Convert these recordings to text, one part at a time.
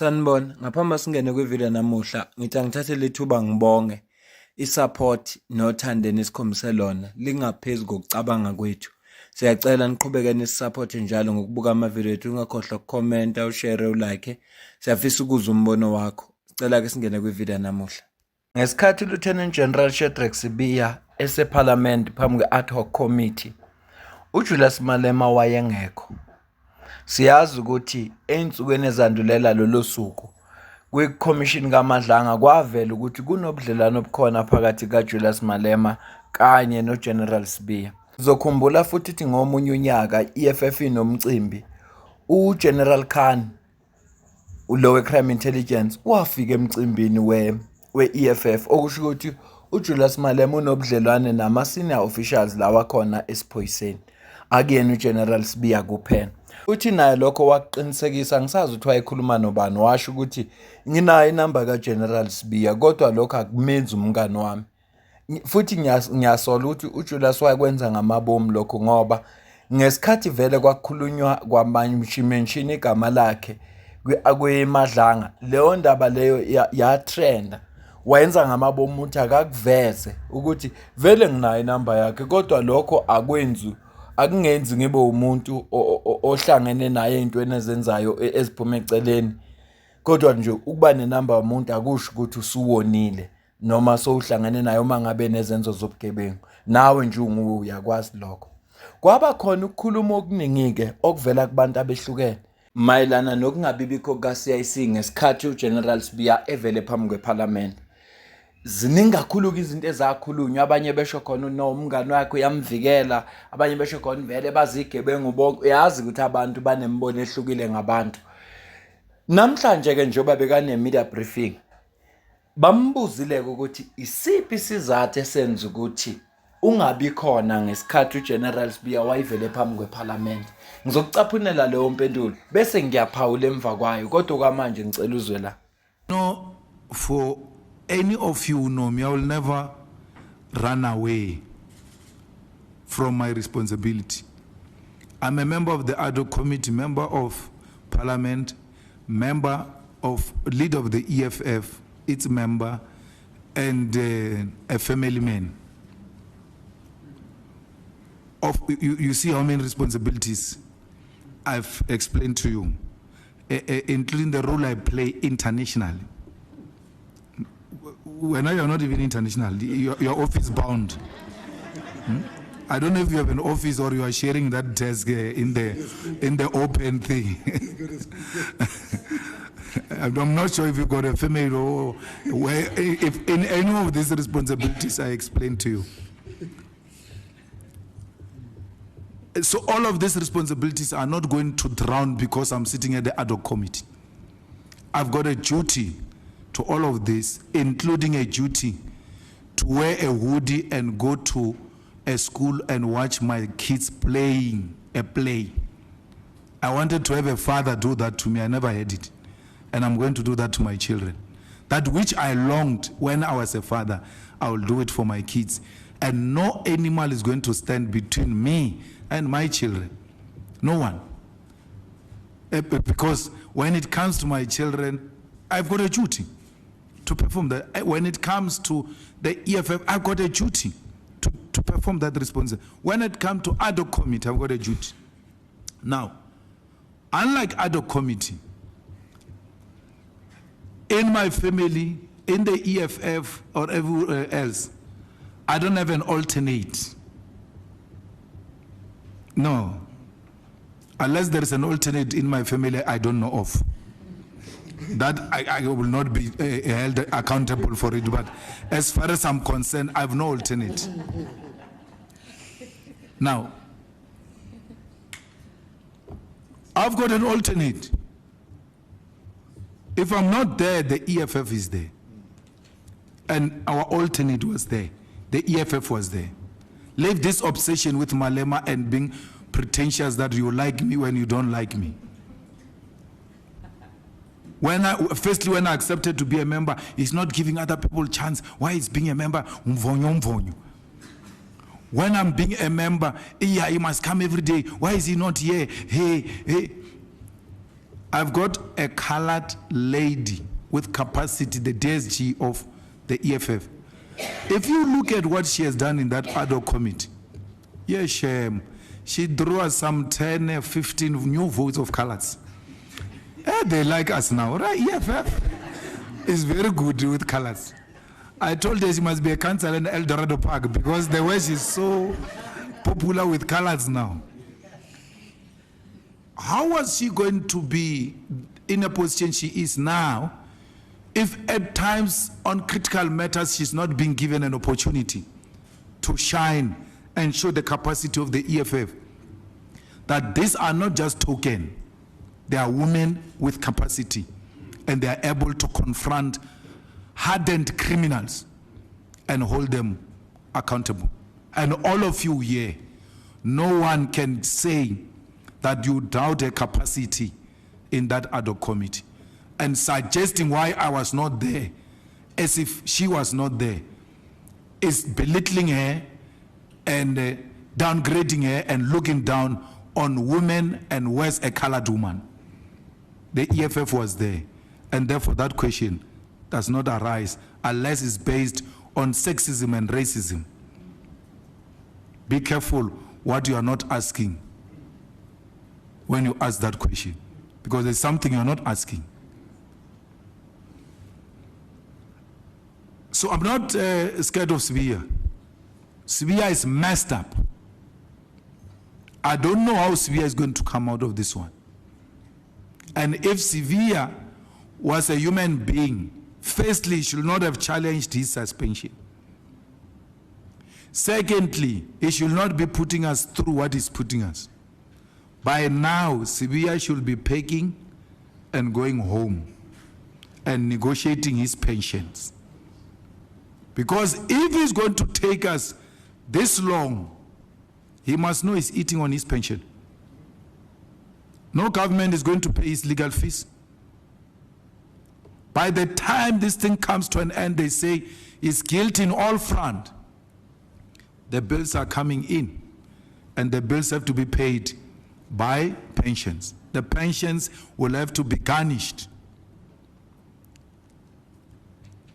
Sanibona, ngaphambi singene kwivideo namuhla, ngithi angithathe lethuba ngibonge i-support nothando nesikhombise lona lingaphezu kokucabanga kwethu. Siyacela niqhubeke nisupporte njalo ngokubuka amavideo ethu, ungakhohlwa ukukhomenta, ushare, ulike. Siyafisa ukuzwa umbono wakho. Sicela ke singene kwivideo namuhla. Ngesikhathi uLieutenant General Shadrack Sibiya eseParliament phambi kwe-ad hoc committee, uJulius Malema wayengekho. Siyazi ukuthi ey'nsukwini ezandulela lolo suku kwi-Commission kaMadlanga kwavela ukuthi kunobudlelwano obukhona phakathi kaJulius Malema kanye noGeneral Sibiya. Sizokhumbula futhi ukuthi ngomunye unyaka i-EFF inomcimbi, uGeneral Khan, lo we-Crime Intelligence, wafika emcimbini we-EFF, okusho ukuthi uJulius Malema unobudlelwane nama-senior officials lawa khona esiphoyiseni, akuyena uGeneral Sibiya kuphela. Uthi naye lokho wakuqinisekisa, ngisazi ukuthi wayekhuluma nobani, washo ukuthi nginayo inamba kaGeneral Sibiya kodwa lokho akumenzi umngani wami. Futhi ngiyasola ukuthi uJulius wayekwenza ngamabomu lokho ngoba ngesikhathi vele kwakhulunywa kwamenshini igama lakhe kweMadlanga, leyo ndaba leyo yatrenda. Wayenza ngamabomu ukuthi akakuveze ukuthi vele nginayo inamba yakhe kodwa lokho akungenzi ngibe umuntu ohlangene naye ey'ntweni ezenzayo eziphuma eceleni. Kodwa nje ukuba nenamba yomuntu akusho ukuthi usuwonile noma sowuhlangene naye uma ngabe nezenzo zobugebengu. Nawe nje uyakwazi lokho. Kwaba khona ukukhuluma okuningi-ke okuvela kubantu abehlukene mayelana nokungabibikho ka-CIC ngesikhathi uGeneral Sibiya evele phambi kweParliament. Ziningi kakhulu izinto ezakhulunywa, abanye besho khona no umngani wakhe uyamvikela, abanye besho khona vele bazigebengu bonke. Uyazi ukuthi abantu banembono ehlukile ngabantu. Namhlanje ke njengoba bekane-media briefing, bambuzile ukuthi isiphi isizathu esenza ukuthi ungabi khona ngesikhathi uGeneral Sibiya wayevele phambi kweParliament. Ngizokucaphunela leyo mpendulo bese ngiyaphawula emva kwayo, kodwa kwamanje ngicela uzwe la. No, for any of you who know me, I will never run away from my responsibility. I'm a member of the ad hoc committee, member of Parliament, member of leader of the EFF, its member, and a family man. You see how many responsibilities I've explained to you, including the role I play internationally. When you're not even international, you're office bound. I don't know if you have an office or you are sharing that desk in the open thing. I'm not sure if you got a family or if in any of these responsibilities I explained to you. So all of these responsibilities are not going to drown because I'm sitting at the ad hoc committee. I've got a duty to all of this, including a duty to wear a hoodie and go to a school and watch my kids playing a play. I wanted to have a father do that to me. I never had it. And I'm going to do that to my children. That which I longed when I was a father, I will do it for my kids. And no animal is going to stand between me and my children. No one. Because when it comes to my children, I've got a duty to perform that. When it comes to the EFF, I've got a duty to perform that responsibility. When it comes to ad hoc committee, I've got a duty. Now, unlike ad hoc committee, in my family, in the EFF or everywhere else, I don't have an alternate. No. Unless there is an alternate in my family I don't know of. That I will not be held accountable for it. But as far as I'm concerned, I have no alternate. Now, I've got an alternate. If I'm not there, the EFF is there. And our alternate was there. The EFF was there. Leave this obsession with Malema and being pretentious that you like me when you don't like me. Firstly, when I accepted to be a member, he's not giving other people a chance. Why is being a member? When I'm being a member, yeah, he must come every day. Why is he not here? Hey. I've got a colored lady with capacity, the DSG of the EFF. If you look at what she has done in that ad hoc committee, yeah, shame. She drew us some 10, 15 new votes of colors. They like us now, right? EFF is very good with colors. I told her she must be a councillor in El Dorado Park because the way she's so popular with colors now. How was she going to be in a position she is now if at times on critical matters she's not being given an opportunity to shine and show the capacity of the EFF? That these are not just token, they are women with capacity and they are able to confront hardened criminals and hold them accountable. And all of you here, no one can say that you doubt her capacity in that ad hoc committee. And suggesting why I was not there, as if she was not there, is belittling her and downgrading her and looking down on women and worse, a colored woman. The EFF was there, and therefore that question does not arise unless it's based on sexism and racism. Be careful what you are not asking when you ask that question, because there's something you're not asking. So I'm not scared of Sibiya. Sibiya is messed up. I don't know how Sibiya is going to come out of this one. And if Sibiya was a human being, firstly, he should not have challenged his suspension. Secondly, he should not be putting us through what he's putting us. By now, Sibiya should be packing and going home and negotiating his pensions. Because if he's going to take us this long, he must know he's eating on his pension. No government is going to pay his legal fees. By the time this thing comes to an end, they say he's guilty in all front. The bills are coming in, and the bills have to be paid by pensions. The pensions will have to be garnished.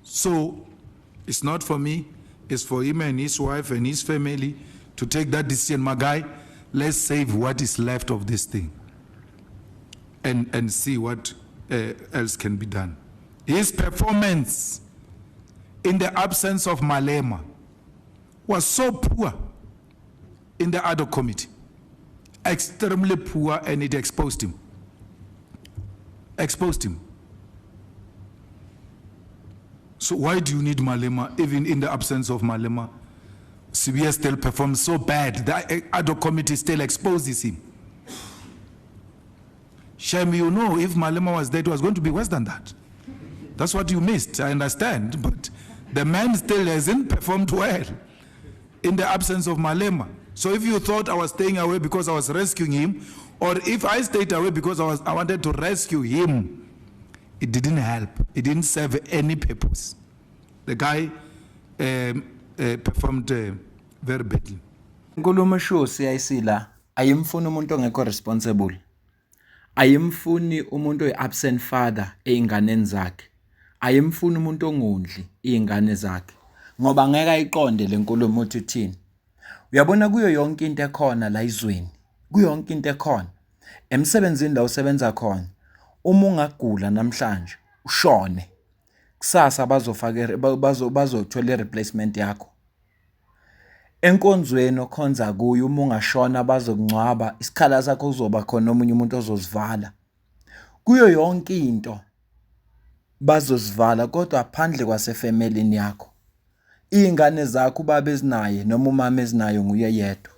So it's not for me, it's for him and his wife and his family to take that decision. My guy, let's save what is left of this thing and see what else can be done. His performance in the absence of Malema was so poor in the ad hoc committee, extremely poor, and it exposed him. Exposed him. So why do you need Malema? Even in the absence of Malema, Sibiya still performs so bad. The ad hoc committee still exposes him. Shame, you know, if Malema was there, it was going to be worse than that. That's what you missed, I understand. But the man still hasn't performed well in the absence of Malema. So if you thought I was staying away because I was rescuing him, or if I stayed away because I wanted to rescue him, it didn't help. It didn't serve any purpose. The guy performed very badly. Nkulumo show siyayisila ayimfuni umuntu ongekho responsible. Ayimfuni umuntu oyi-absent father ey'nganeni zakhe. Ayimfuni umuntu ongondli iy'ngane zakhe. Ngoba ngeke ayiqonde le nkulumo uthi uthini. Uyabona kuyo yonke into ekhona la izweni. Kuyo yonke into ekhona. Emsebenzini la usebenza khona. Uma ungagula namhlanje ushone. Kusasa bazofaka bazothola i-replacement yakho. Enkonzweni okhonza kuyo uma ungashona bazokungcwaba isikhala sakho kuzoba khona omunye umuntu ozosivala. Kuyo yonke into bazosivala kodwa phandle kwasefamilini yakho. Izingane zakho ubaba ezinaye noma umama ezinayo nguye yedwa.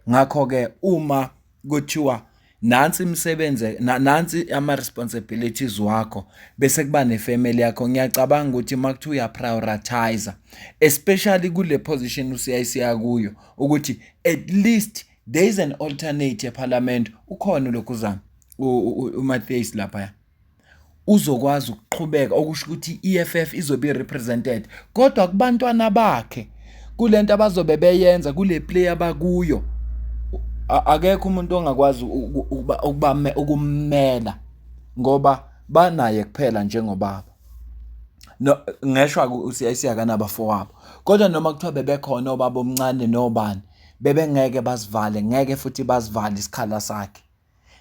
Ngakho ke uma kuthiwa nansi imisebenze nansi ama responsibilities wakho bese kuba nefamily yakho, ngiyacabanga ukuthi makuthiwa uya prioritize especially kule position usiyayisiya kuyo ukuthi at least there is an alternate eParliament. Ukhona lokuzama uMatthias lapha uzokwazi ukuqhubeka okusho ukuthi EFF izobe represented kodwa kubantwana bakhe kulento abazobe beyenza kule play abakuyo. Akekho umuntu ongakwazi ukummela ngoba banaye kuphela njengobaba. No, ngeshwa uCIC akanabafowabo. Kodwa noma kuthiwa bebekhona obaba omncane nobani, bebengeke basivale, ngeke futhi basivale isikhala sakhe.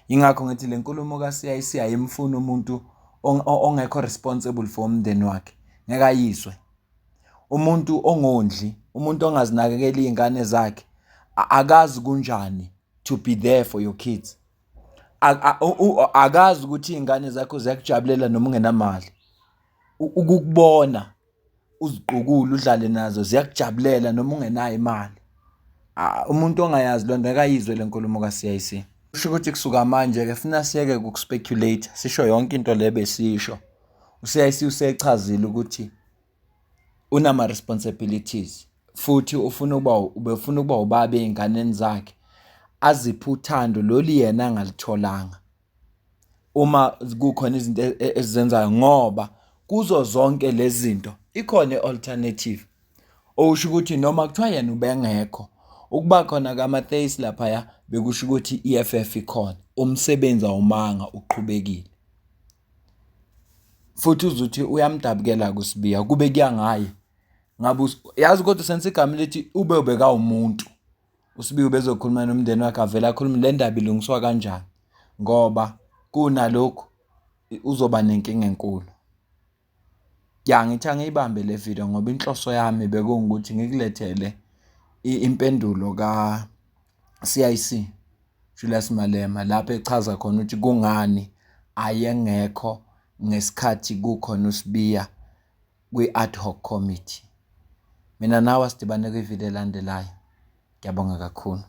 Yingakho ngithi le nkulumo kaCIC ayimfuni umuntu ongekho responsible for umndeni wakhe. Ngeke ayizwe. Umuntu ongondli, umuntu ongazinakekeli izingane zakhe, akazi kunjani to be there for your kids. Akazi ukuthi izingane zakho ziyakujabulela noma ungenamali. Ukukubona uziqukule udlale nazo ziyakujabulela noma ungenayo imali. Umuntu ongayazi lonto ngeke ayizwe le nkulumo kaCIC. Kusho ukuthi kusuka manje ke funa siyeke ukuspekulate, sisho yonke into le besisho. uCIC usechazile ukuthi unama responsibilities futhi ubefuna ukuba ubaba einganeni zakhe, azipha uthando lolu yena angalitholanga uma kukhona izinto ezizenzayo, ngoba kuzo zonke lezi zinto ikhona i-alternative. Okusho ukuthi noma kuthiwa yena ubengekho, ukuba khona kama-Thuis laphaya bekusho ukuthi i-EFF ikhona, umsebenzi awumanga uqhubekile. Futhi uzuthi uyamdabukela kuSibiya, kube kuya ngaye. Ngabe yazi kodwa sense igama lethi ubeka umuntu. uSibiya ubezokhuluma nomndeni wakhe avela akhuluma le ndaba ilungiswa kanjani, ngoba kunalokho uzoba nenkinga enkulu. Ngithi angiyibambe le video ngoba inhloso yami bekungukuthi ngikulethele impendulo kaCIC Julius Malema lapho echaza khona ukuthi kungani ayengekho ngesikhathi kukhona uSibiya kwi-ad hoc committee. Mina nawe sidibane kwivideo elandelayo. Ngiyabonga kakhulu.